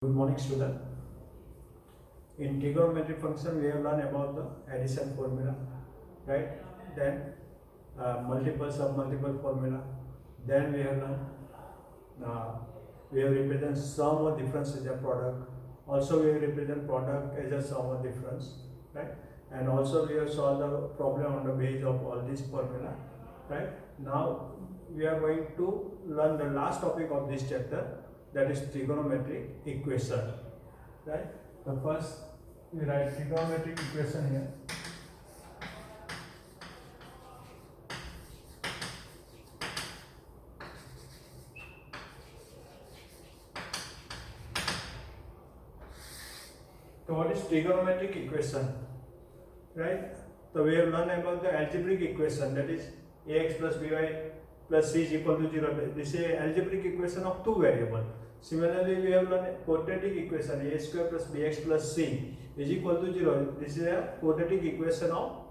Good morning, student. In trigonometric function, we have learned about the addition formula, right? Then multiple, sub-multiple formula. Then we have learned we have represent sum or difference as a product. Also, we have represent product as a sum or difference, right? And also, we have solved the problem on the basis of all this formula, right? Now, we are going to learn the last topic of this chapter, that is trigonometric equation, right? The first we write trigonometric equation here. So what is trigonometric equation, right? So we have learned about the algebraic equation, that is ax plus by plus c is equal to 0. This is algebraic equation of two variables. Similarly, we have learned quadratic equation a square plus bx plus c is equal to 0. This is a quadratic equation of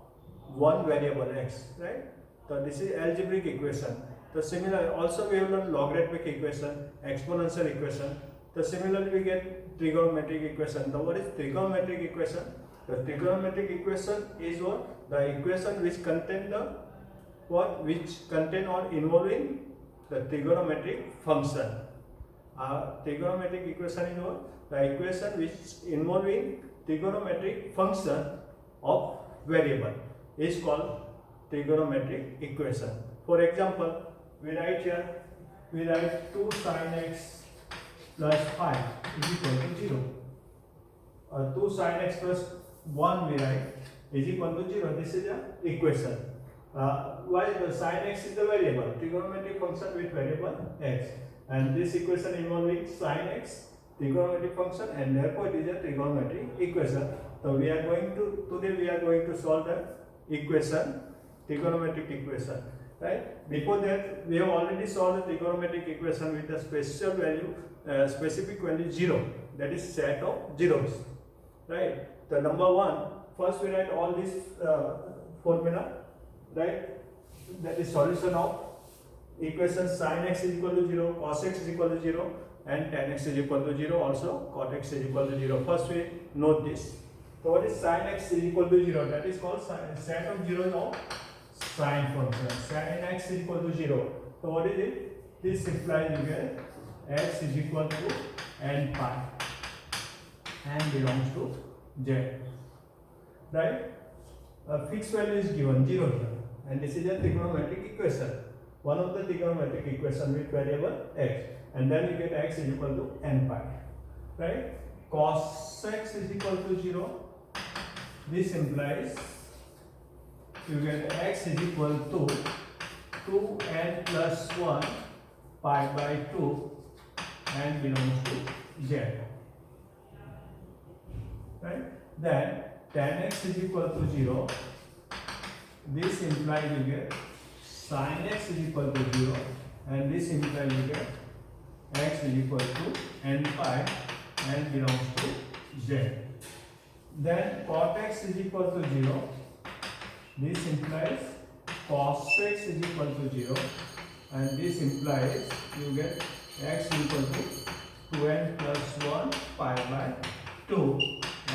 one variable x, right? So this is algebraic equation. So similarly, also we have learned logarithmic equation, exponential equation. So similarly, we get trigonometric equation. So what is trigonometric equation? The trigonometric equation is what? The equation which contain the what? Which contain or involving the trigonometric function. Trigonometric equation is what? The equation which involving trigonometric function of variable is called trigonometric equation. For example, we write here, we write 2 sin x plus 5 is equal to 0. 2 sin x plus 1 we write is equal to 0. This is the equation. Why the sin x is the variable, trigonometric function with variable x, and this equation involving sin x trigonometric function, and therefore it is a trigonometric equation. So we are going to today we are going to solve the equation, trigonometric equation, right? Before that we have already solved the trigonometric equation with a special value, specific value 0, that is set of zeros, right? The number 1, first we write all this formula, right? That is solution of equation sin x is equal to 0, cos x is equal to 0, and tan x is equal to 0, also cot x is equal to 0. First we note this. So what is sin x is equal to 0? That is called set of zeros of sine function. Sin x is equal to 0. So what is it? This implies you get x is equal to n pi and belongs to z, right? A fixed value is given 0 here, and this is a trigonometric equation, one of the trigonometric equation with variable x, and then you get x is equal to n pi, right? Cos x is equal to 0. This implies you get x is equal to 2n plus 1 pi by 2 and belongs to z, right? Then tan x is equal to 0. This implies you get sin x is equal to 0, and this implies you get x is equal to n pi and belongs to z. Then cot x is equal to 0. This implies cos x is equal to 0, and this implies you get x is equal to 2n plus 1 pi by 2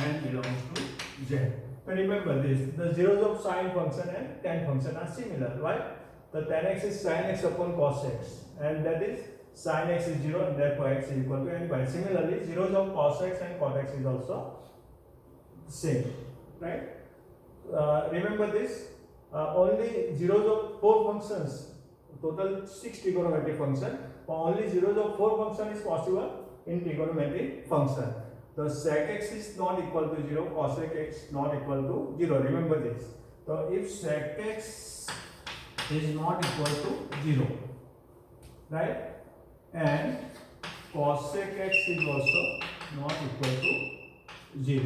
and belongs to z. But remember this, the zeros of sine function and tan function are similar, right? The tan x is sin x upon cos x, and that is sin x is 0, and therefore x is equal to n pi. Similarly, zeros of cos x and cot x is also same, right? Remember this, only zeros of 4 functions, total 6 trigonometric function, only zeros of 4 function is possible in trigonometric function. The sec x is not equal to 0, cosec x not equal to 0. Remember this. So if sec x is not equal to 0, right, and cosec x is also not equal to 0.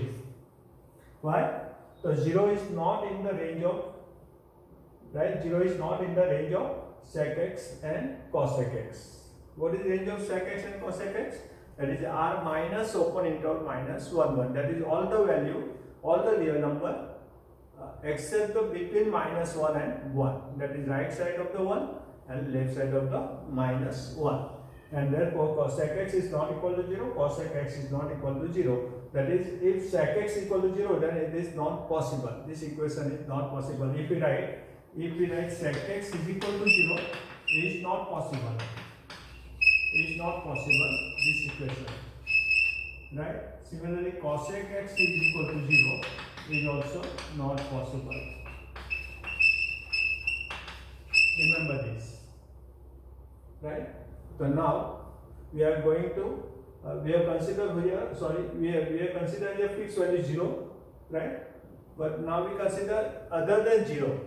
Why? So 0 is not in the range of, right? 0 is not in the range of sec x and cosec x. What is the range of sec x and cosec x? That is r minus open interval minus 1 1. That is all the value, all the real number except the between minus 1 and 1. That is right side of the 1 and left side of the minus 1. and therefore cosec x is not equal to 0, cosec x is not equal to 0. That is, if sec x equal to 0, then it is not possible. This equation is not possible. If we write sec x is equal to 0, it is not possible. It is not possible, this equation. Right? Similarly, cosec x is equal to 0 is also not possible. Remember this. Right? So now we are going to we have considered here, we have considered here fixed value 0, right? But now we consider other than 0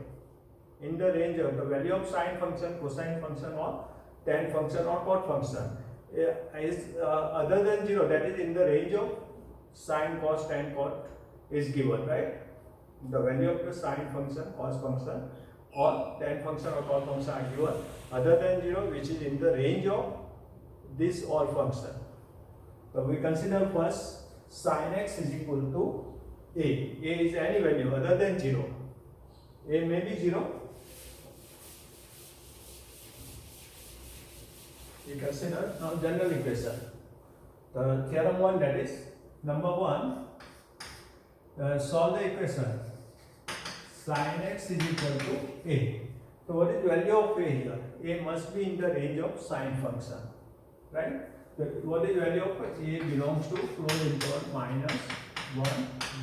in the range of the value of sine function, cosine function, or tan function or cot function is other than 0, that is in the range of sine, cos, tan, cot is given, right? The value of the sine function, cos function, or tan function or cot function are given other than 0, which is in the range of this all function. So we consider first sin x is equal to a. A is any value other than 0. A may be 0. We consider now general equation. The theorem 1, that is number 1. Solve the equation sin x is equal to a. So what is the value of a here? A must be in the range of sine function, right? So what is the value of a? Belongs to closed interval minus 1,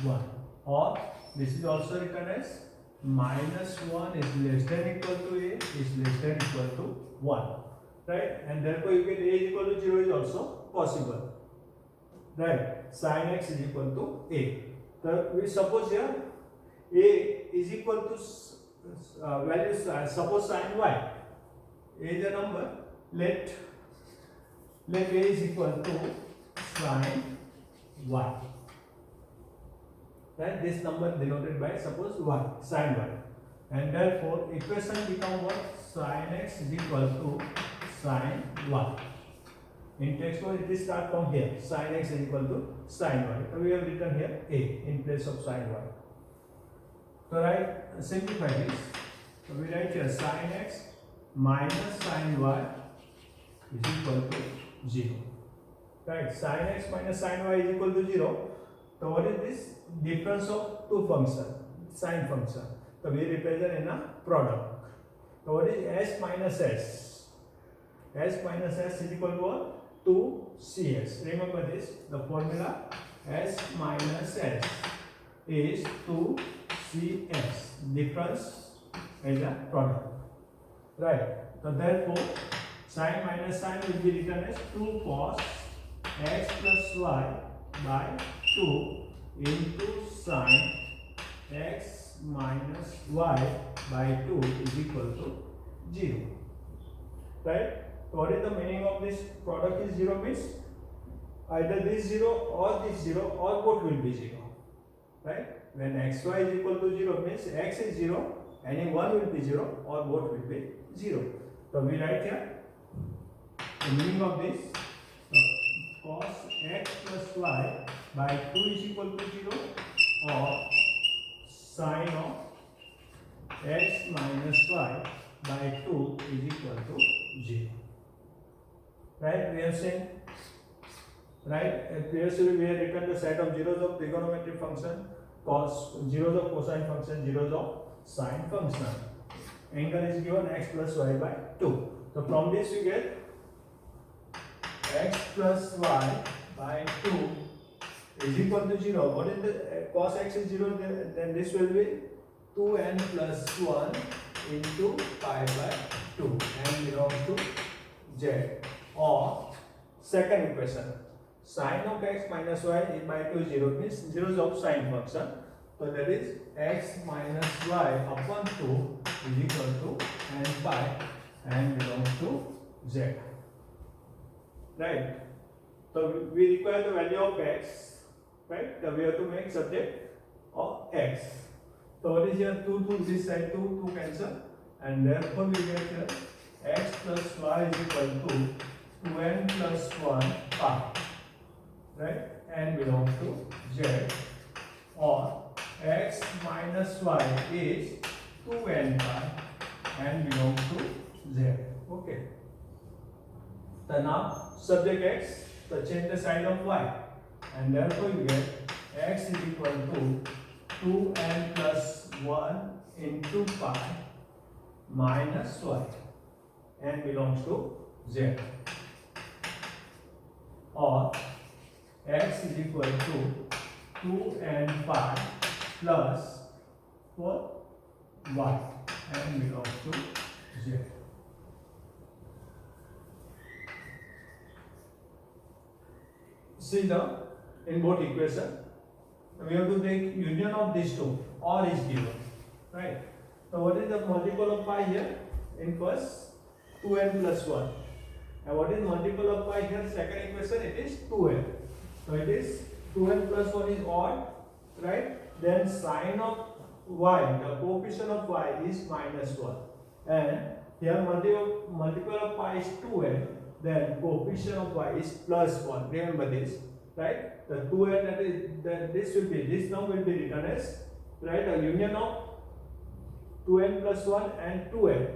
1, or this is also written as minus 1 is less than equal to a is less than equal to 1, right? And therefore you get a is equal to 0 is also possible, right? Sin x is equal to a. So we suppose here a is equal to values, suppose sin y. A is a number. Let a is equal to sin y. Right? This number denoted by suppose y, sin y. And therefore equation become what? Sin x is equal to sin y. In textbook it is start from here. Sin x is equal to sin y. So we have written here a in place of sin y. So simplify this. So we write here sin x minus sin y is equal to 0. Right? Sin x minus sin y is equal to 0. So what is this? Difference of two functions, sine function. So we represent in a product. So what is s minus s? S minus s is equal to what? 2cs. Remember this, the formula s minus s is 2cs. Difference is a product. Right. So therefore sine minus sine will be written as 2 cos x plus y by 2 into sine x minus y by 2 is equal to 0. Right? So what is the meaning of this product is 0 means either this 0 or this 0 or both will be 0. Right? When xy is equal to 0 means x is 0, any one will be 0 or both will be 0. So we write here the meaning of this cos x plus y by 2 is equal to 0 or sine of x minus y by 2 is equal to 0. Right? We have seen, right? Previously we have written the set of zeros of trigonometric function, zeros of cosine function, zeros of sine function. Angle is given x plus y by 2. So from this we get x plus y by 2 is equal to 0. What is the cos x is 0? Then this will be 2n plus 1 into pi by 2. N belongs to z. Or second equation, sine of x minus y by 2 is 0 means zeros of sine function. So that is x minus y upon 2 is equal to n pi, and belongs to z. Right? So we require the value of x, right? So we have to make subject of x. So what is here? 2 this side, 2 cancel, and therefore we get here x plus y is equal to 2n plus 1 pi, right? N belongs to z, or x minus y is 2n pi and belongs to z. Okay. So now subject x, so change the sign of y, and therefore you get x is equal to 2n plus 1 into pi minus y. N belongs to z. Or x is equal to 2n pi plus 4 y. N belongs to z. See now, in both equations, we have to take union of these two, or is given, right? So what is the multiple of pi here? In first, 2n plus 1. And what is multiple of pi here? Second equation, it is 2n. So it is 2n plus 1 is odd, right? Then sine of y, the coefficient of y is minus 1. And here multiple of pi is 2n, then coefficient of y is plus 1. Remember this, right? The 2n that this will be, this now will be written as, right, a union of 2n plus 1 and 2n,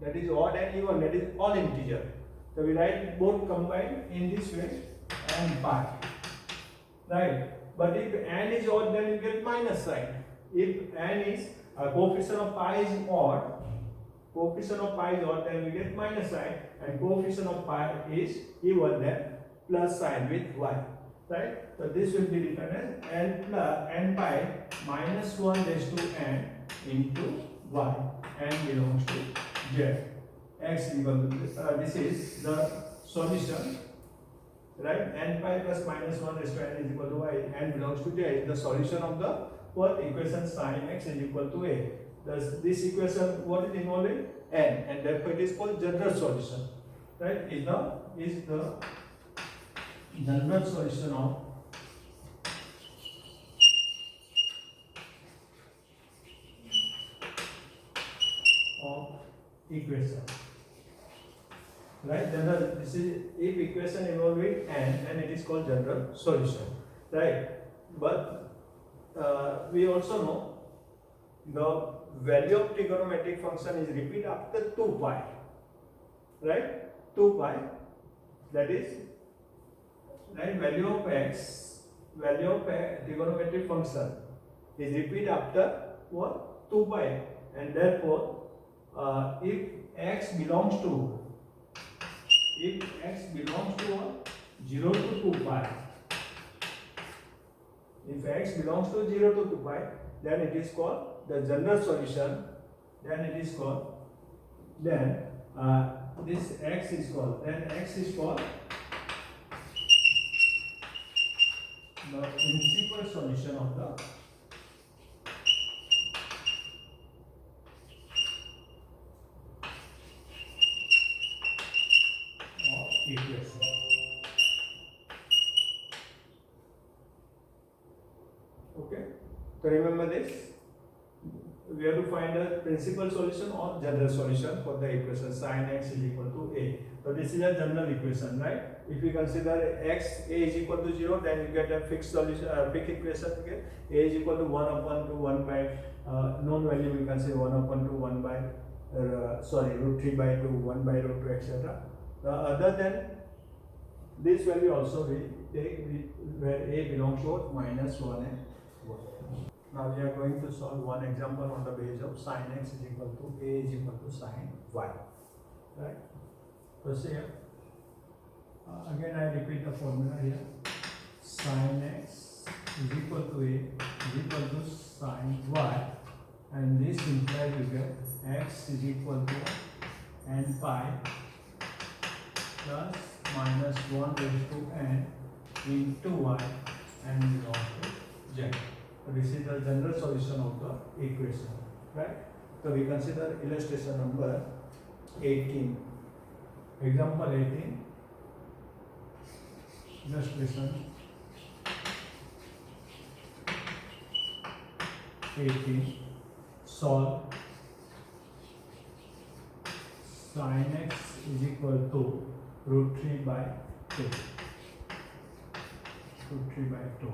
that is odd and even, that is all integer. So we write both combined in this way and pi, right? But if n is odd, then you get minus sign. If n is coefficient of pi is odd, then we get minus sign, and coefficient of pi is even, then plus sign with y, right? So this will be written as n pi minus 1 raised to n into y. N belongs to z. X is equal to this is the solution, right? N pi plus minus 1 raised to n is equal to y. N belongs to z is the solution of the what equation sin x is equal to a. Thus this equation, what is involving? N, and therefore it is called general solution, right? Is the general solution of equation, right? General, this is if equation involving n, then it is called general solution, right? But we also know the value of trigonometric function is repeat after 2 pi, right? 2 pi, that is, right, value of x, value of a trigonometric function is repeat after what? 2 pi, and therefore if x belongs to what? 0 to 2 pi, if x belongs to 0 to 2 pi, then it is called the general solution. Then it is called, then this x is called, then x is called the principal solution of the equation. Okay, so remember this, we have to find a principal solution or general solution for the equation sin x is equal to a. So this is a general equation, right? If we consider x a is equal to 0, then you get a fixed solution, fixed equation. Okay, a is equal to 1 upon 2 1 by known value, we can say 1 upon 2 1 by root 3 by 2 1 by root 2 etc. Other than this value also we take where a belongs to minus 1 and 1. Now we are going to solve one example on the basis of sin x is equal to a is equal to sin y, right? So say again I repeat the formula here, sin x is equal to a is equal to sin y, and this implies you get x is equal to n pi plus minus 1 raised to n into y, and belongs to z. So this is the general solution of the equation, right? So we consider illustration number 18. Example 18. Illustration 18. Solve sin x is equal to root 3 by 2. Root 3 by 2.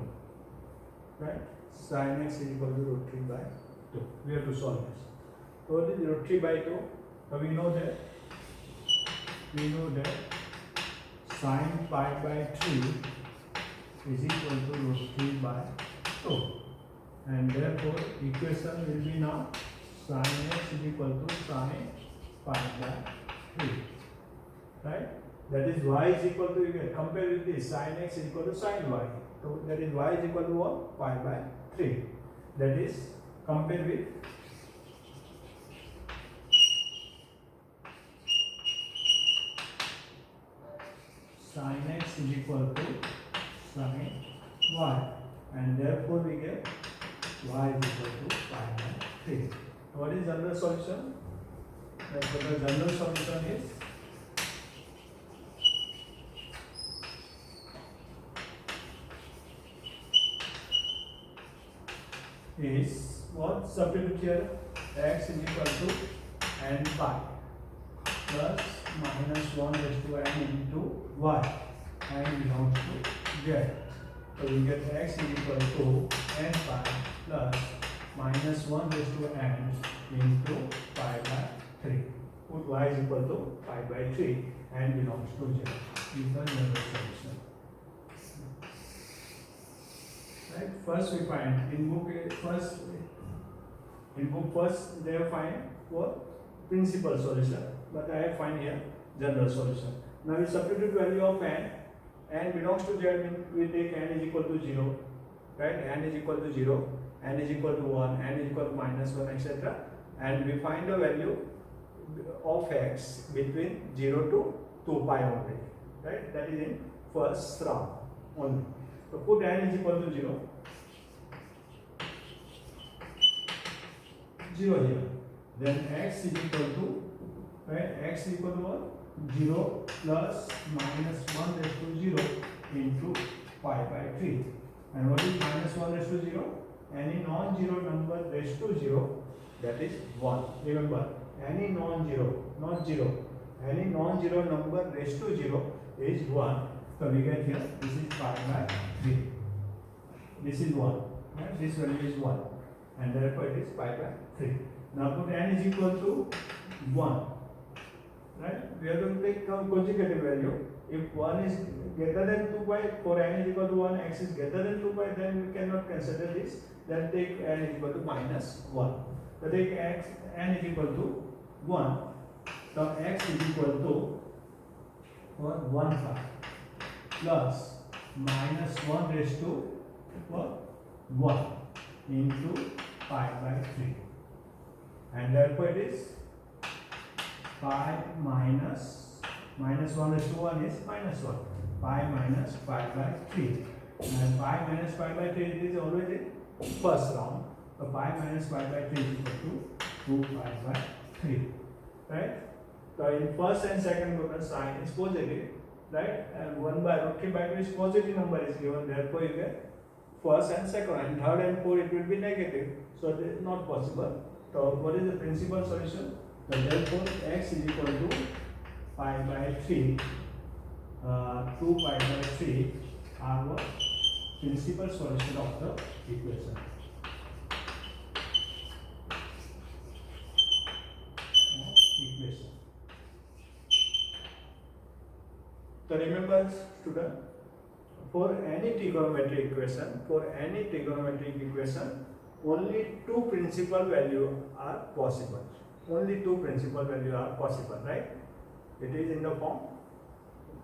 Right? Sin x is equal to root 3 by 2. We have to solve this. So what is root 3 by 2? So we know that sin pi by 3 is equal to root 3 by 2, and therefore equation will be now sin x is equal to sin pi by 3, right? That is y is equal to, you can compare with this, sin x is equal to sin y, so that is y is equal to what? Pi by 3. That is compared with sin x is equal to sin y, and therefore we get y is equal to pi by 3. What is general solution? Therefore the general solution is what? Substitute here, x is equal to n pi plus minus 1 raised to n into y, and belongs to z. So we get x is equal to n pi plus minus 1 raised to n into pi by 3. Put y is equal to pi by 3 and belongs to z. Is the general solution. Right? First we find in book first they find what? Principal solution, but I have find here general solution. Now we substitute value of n belongs to z, means we take n is equal to 0, right? N is equal to 0, n is equal to 1, n is equal to minus 1, etc. And we find the value of x between 0 to 2 pi only, right? That is in first round only. So put n is equal to 0, 0 here. Then x is equal to, right? X is equal to what? 0 plus minus 1 raised to 0 into pi by 3. And what is minus 1 raised to 0? Any non-zero number raised to 0, that is 1. Remember, any non-zero, not 0, any non-zero number raised to 0 is 1. So we get here, this is pi by 3. This is 1. Right? This value is 1. And therefore it is pi by 3. Now put n is equal to 1. Right? We are going to take conjugative value. If 1 is greater than 2 pi, for n is equal to 1, x is greater than 2 pi, then we cannot consider this. Then take n is equal to minus 1. So take n is equal to 1. So x is equal to 1 pi plus minus 1 raised to what? 1 into pi by 3. And therefore it is pi minus 1 raised to 1 is minus 1. Pi minus pi by 3. And pi minus pi by 3 is always in first round. So pi minus pi by 3 is equal to 2 pi by 3. Right? So in first and second quadrant sign is positive. Right? And 1 by root 3 by 2 is positive number is given. Therefore you get first and second, and third and fourth it will be negative. So it is not possible. So what is the principal solution? So therefore x is equal to pi by 3, 2 pi by 3 are what? Principal solution of the equation. So remember, student, for any trigonometric equation, only two principal values are possible. Only two principal values are possible, right? It is in the form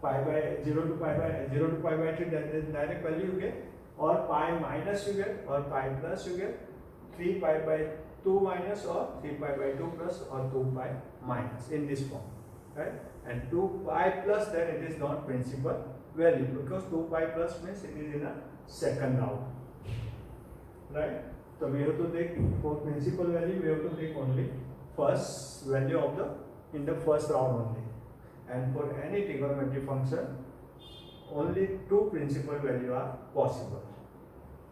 pi by 0 to pi by 3, that is direct value you get, or pi minus you get, or pi plus you get, 3 pi by 2 minus, or 3 pi by 2 plus, or 2 pi minus, in this form, right? And 2 pi plus, then it is not principal value, because 2 pi plus means it is in a second round, right? So we have to take, for principal value we have to take only first value of in the first round only. And for any trigonometry function, only two principal values are possible,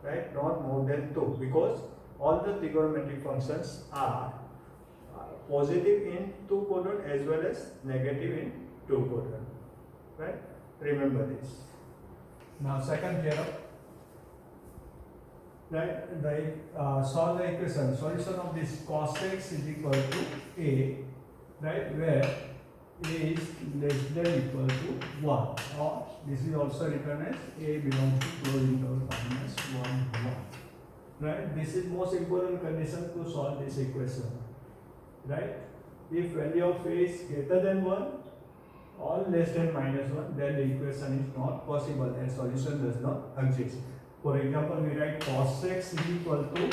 right? Not more than two, because all the trigonometric functions are positive in two quadrant as well as negative in two quadrant, right? Remember this. Now second theorem, right? Solve the equation. Solution of this cos x is equal to a, right? Where A is less than equal to 1, or this is also written as A belongs to closed interval minus 1, 1. Right? This is most important condition to solve this equation. Right? If value of A is greater than 1 or less than minus 1, then the equation is not possible and solution does not exist. For example, we write cos x is equal to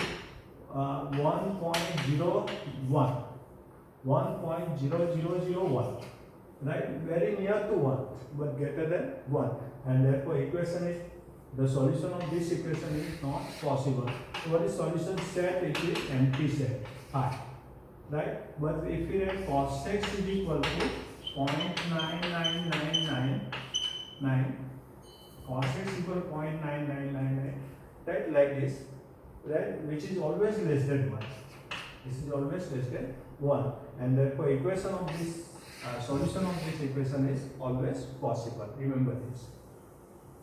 1.01. 1.0001, right? Very near to 1, but greater than 1, and therefore equation is, the solution of this equation is not possible. What is solution set? It is empty set, phi, right? But if we write cos x is equal to 0.99999, cos x equal to 0.9999, right? Like this, right? Which is always less than 1. This is always less than 1, and therefore equation of this solution of this equation is always possible. Remember this.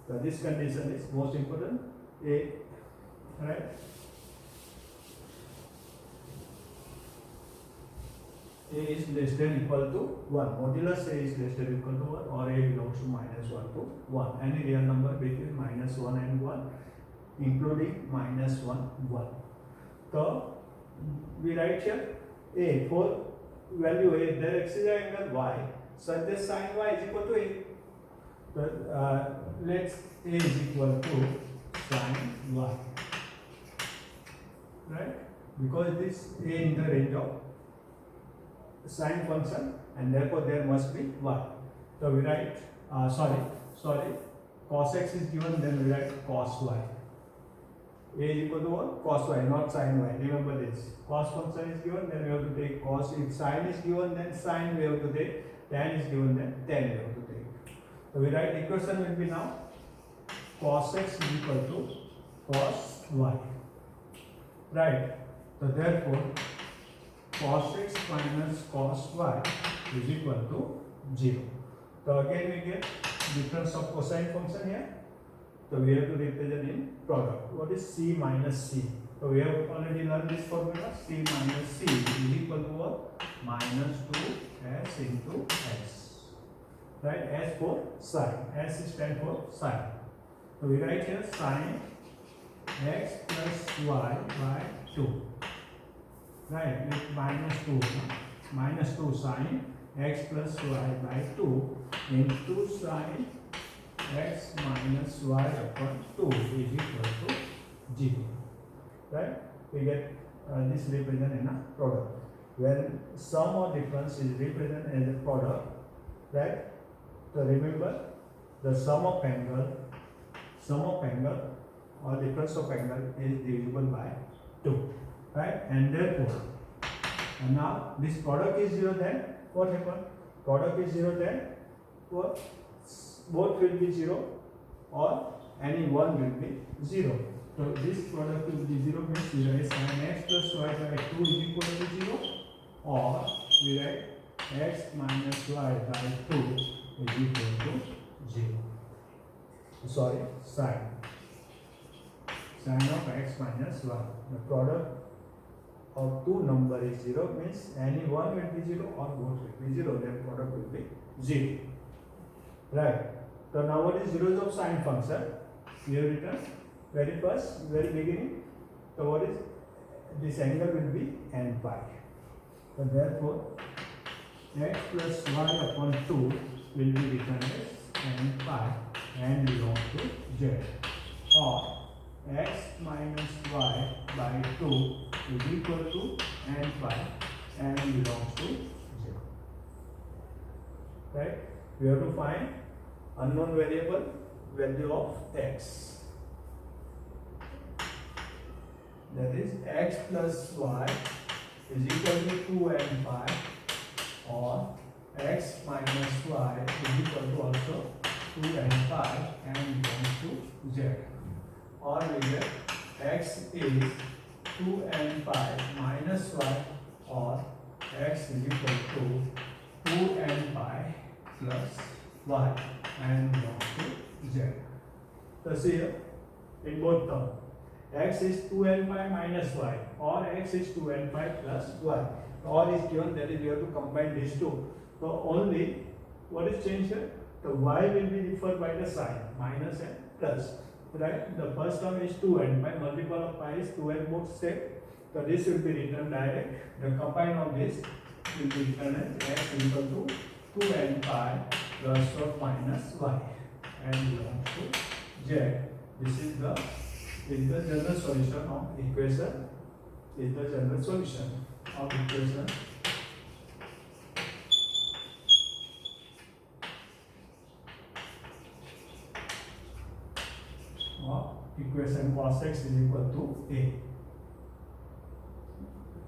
So this condition is most important. A, right? A is less than equal to 1. Modulus A is less than equal to 1, or A belongs to minus 1 to 1. Any real number between minus 1 and 1, including minus 1, 1. So we write here A, for value A, there exists an angle Y such that sin Y is equal to A. But let's A is equal to sin Y, right? Because this A in the range of sine function, and therefore there must be Y. So we write, cos x is given, then we write cos Y. A is equal to what? Cos y, not sin y. Remember this. Cos function is given, then we have to take cos. If sin is given, then sin we have to take. Tan is given, then tan we have to take. So we write equation will be now cos x is equal to cos y. Right. So therefore, cos x minus cos y is equal to 0. So again we get difference of cosine function here. So we have to represent in product. What is C minus C? So we have already learned this formula. C minus C is equal to what? Minus 2s into s. Right? S for sine. S stands for sine. So we write here sine x plus y by 2. Right? With minus 2. Minus 2 sine x plus y by 2 into sine x minus y upon 2 is equal to 0. Right? We get this represented in a product. When sum or difference is represented as a product, right? So remember, the sum of angle or difference of angle is divisible by 2. Right? And therefore, now this product is 0, then what happens? Product is 0, then what? Both will be 0, or any one will be 0. So this product will be 0, means we write sin x plus y by 2 is equal to 0, or we write x minus y by 2 is equal to 0. Sorry, sin of x minus y. The product of two number is 0, means any one will be 0 or both will be 0, then product will be 0. Right. So now what is zeros of sine function? We have written very beginning. So what is this angle will be n pi. So therefore x plus y upon 2 will be written as n pi and belongs to z, or x minus y by 2 is equal to n pi and belongs to z. Right? We have to find unknown variable value of x. That is x plus y is equal to 2n pi, or x minus y is equal to also 2n pi and belongs to z. Or we get x is 2n pi minus y, or x is equal to 2n pi plus y and belongs to z. So see here, in both terms, x is 2n pi minus y, or x is 2n pi plus y. Or is given, that is, we have to combine these two. So only what is changed here? The y will be differed by the sign, minus and plus. Right? The first term is 2n. By multiple of pi is 2n both same. So this will be written direct. The combine of this will be written as x equal to 2n pi plus or minus y and belongs to z. This is the general solution of equation. Is the general solution of equation equation cos x is equal to a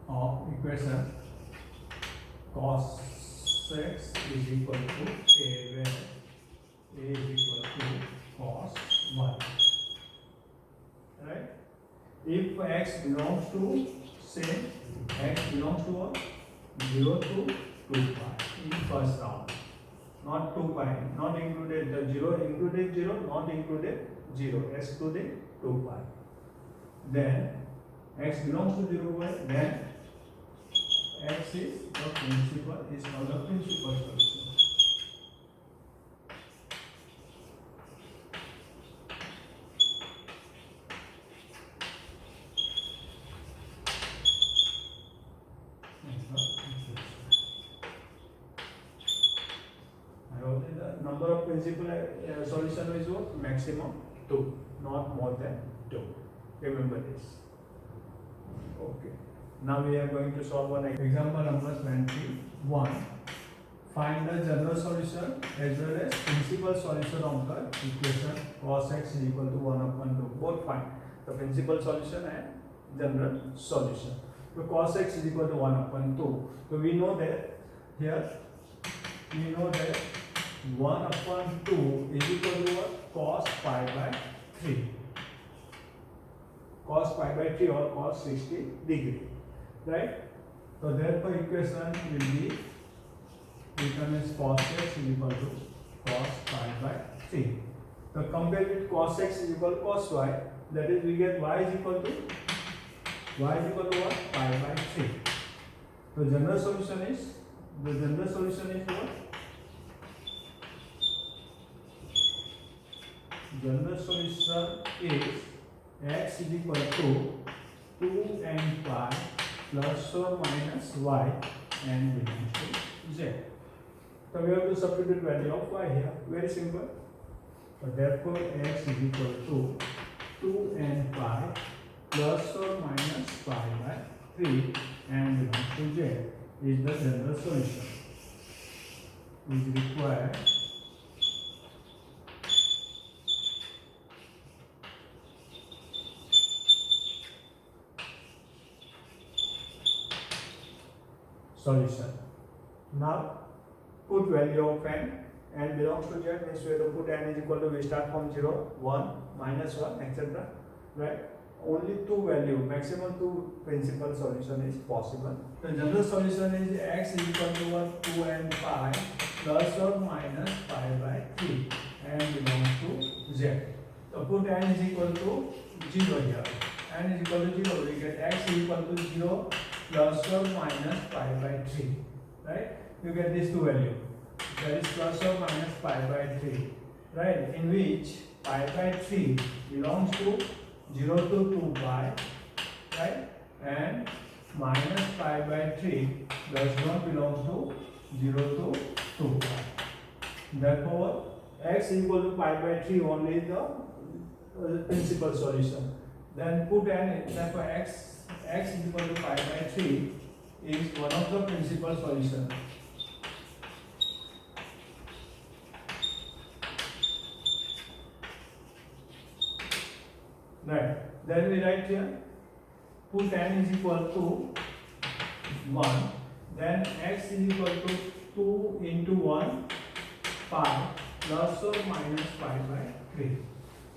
of equation cos x is equal to a where a is equal to cos y. Right? If x belongs to same, x belongs to what? 0 to 2 pi in first round. Not 2 pi, not included the 0, included 0, not included 0, excluding 2 pi. Then x belongs to 0 pi, then x is the principal, is called the principal solution. The number of principal solution is what? Maximum 2, not more than 2. Remember this. Okay. Now we are going to solve one example number 21. Find the general solution as well as principal solution of the equation cos x is equal to 1 upon 2. Both find the principal solution and general solution. So cos x is equal to 1 upon 2. So we know that here, we know that 1 upon 2 is equal to what? Cos pi by 3. Cos pi by 3 or cos 60 degree. Right? So therefore equation will be written as cos x is equal to cos pi by 3. So compare with cos x is equal to cos y, that is we get y is equal to what? Pi by 3. So general solution is what? General solution is x is equal to 2n pi plus or minus y and belongs to z. So we have to substitute value of y here. Very simple. So therefore x is equal to 2n pi plus or minus pi by 3 and belongs to z is the general solution. Is required solution. Now put value of n belongs to z means we have to put n is equal to, we start from 0, 1, minus 1, etc. Right? Only two value, maximum two principal solution is possible. The general solution is x is equal to what? 2n pi plus or minus pi by 3 and belongs to z. So put n is equal to 0 here. N is equal to 0, we get x is equal to 0 plus or minus pi by 3. Right? You get these two values. That is plus or minus pi by 3. Right? In which pi by 3 belongs to 0 to 2 pi. Right? And minus pi by 3 does not belong to 0 to 2 pi. Therefore, x is equal to pi by 3 only the principal solution. Then put n, therefore x is equal to pi by 3 is one of the principal solutions. Right. Then we write here, put n is equal to 1. Then x is equal to 2 into 1 pi plus or minus pi by 3.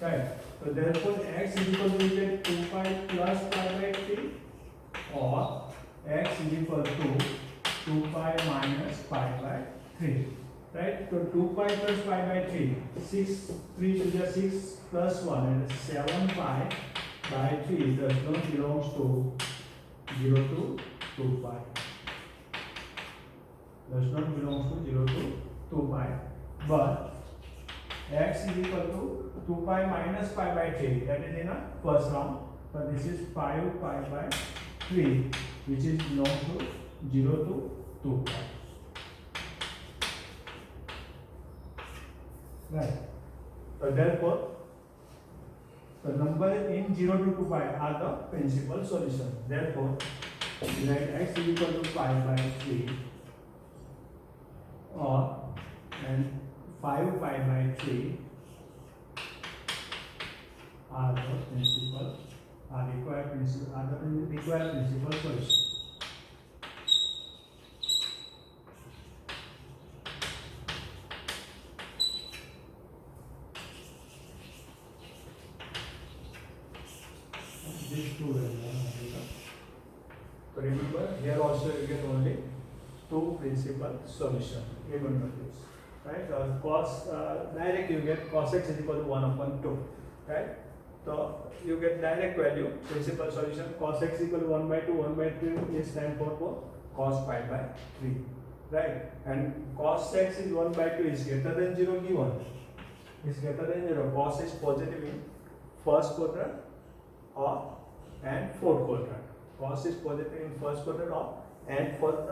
Right. So therefore x is equal to 2 pi plus pi by 3 or x is equal to 2 pi minus pi by 3. Right? So 2 pi plus pi by 3, 6, 3 to the 6 plus 1 and 7 pi by 3 does not belongs to 0 to 2 pi. does not belongs to 0 to 2 pi, but x is equal to 2 pi minus pi by 3, that is in a first round, but this is 5 pi by 3, which is belongs to 0 to 2 pi. Right. So therefore, the number in 0 to 2 pi are the principal solution. Therefore, let x is equal to 5 by 3 or and 5 pi by 3 are the principal required principal solution. These two values. So remember, here also you get only two principal solution. Remember this, right? Cos direct you get cos x is equal to 1 upon 2, right? So you get direct value principal solution. Cos x equal to 1 by 2. 1 by 2 is stand for cos pi by 3, right? And cos x is 1 by 2 is greater than 0 given. Is greater than 0. Cos is positive in first quadrant or and fourth quadrant. Cos is positive in first quadrant or and fourth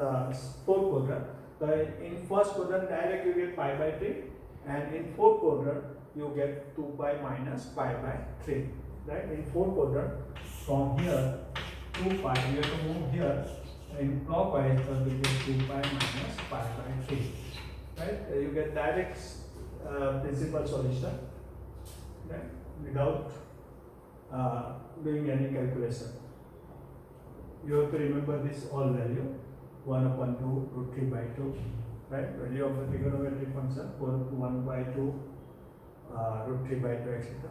quadrant. So in first quadrant direct you get pi by 3, and in fourth quadrant you get 2 pi minus pi by 3. Right? In fourth quadrant, from here 2 pi you have to move here in clockwise, so we get 2 pi minus pi by 3. Right? You get direct principal solution, right? Without doing any calculation. You have to remember this all value 1 upon 2 root 3 by 2, right? Value of the trigonometric function 1 by 2 root 3 by 2 etc.